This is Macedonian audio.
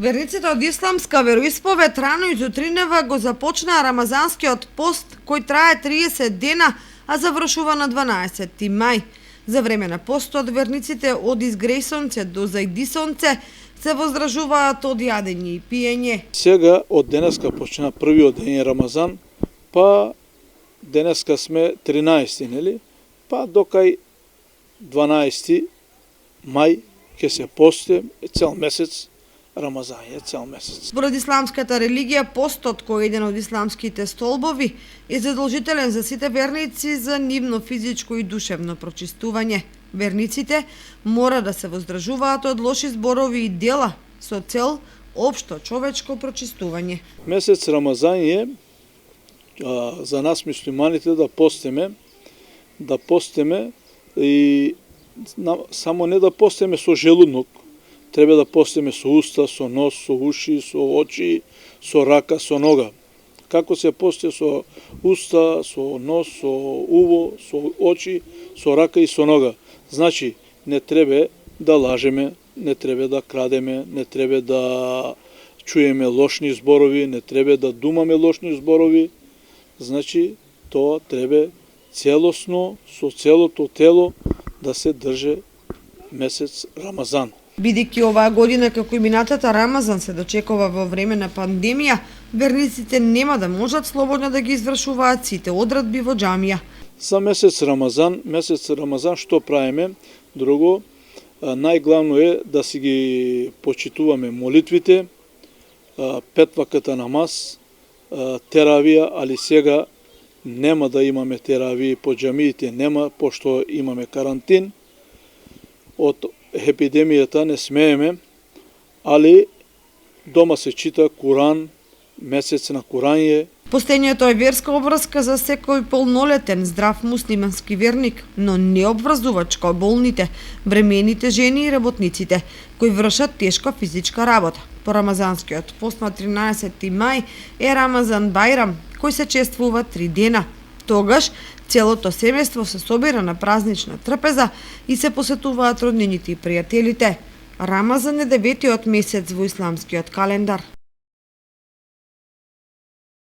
Верниците од исламска вероисповед рано изутринава го започнаа рамазанскиот пост кој трае 30 дена, а завршува на 12 мај. За време на постот верниците од изгрејсонце до зајдисонце се воздржуваат од јадење и пиење. Сега од денеска почна првиот ден Рамазан, па денеска сме 13, нели? Па до кај 12 мај ќе се посте цел месец. Рамазан е цел месец. Според исламската религија, постот, кој е еден од исламските столбови, е задолжителен за сите верници за нивно физичко и душевно прочистување. Верниците мора да се воздржуваат од лоши зборови и дела со цел општо човечко прочистување. Месец Рамазан е за нас муслиманите да постеме и само не да постеме со желудок. Треба да постеме со уста, со нос, со уши, со очи, со рака, со нога. Како се посте со уста, со нос, со уво, со очи, со рака и со нога. Значи, не треба да лажеме, не треба да крадеме, не треба да чуеме лошни зборови, не треба да думаме лошни зборови. Значи, тоа треба целосно, со целото тело да се држе месец Рамазан. Бидејќи оваа година, како и минатата Рамазан, се дочекува во време на пандемија, верниците нема да можат слободно да ги извршуваат сите одредби во џамија. За месец Рамазан што правиме? Друго, најглавно е да си ги почитуваме молитвите, 5 ваката намаз, теравија, али сега нема да имаме теравии по џамиите, нема, пошто имаме карантин. Од епидемијата не смееме, али дома се чита Куран, месец на Куран е. Постењето е верска обврска за секој полнолетен здрав муслимански верник, но не обврзувачка болните, бремените жени и работниците, кои вршат тешка физичка работа. По рамазанскиот пост на 13 мај е Рамазан Бајрам, кој се чествува 3 дена. Тогаш целото семејство се собира на празнична трпеза и се посетуваат роднините и пријателите. Рамазан е 9-тиот месец во исламскиот календар.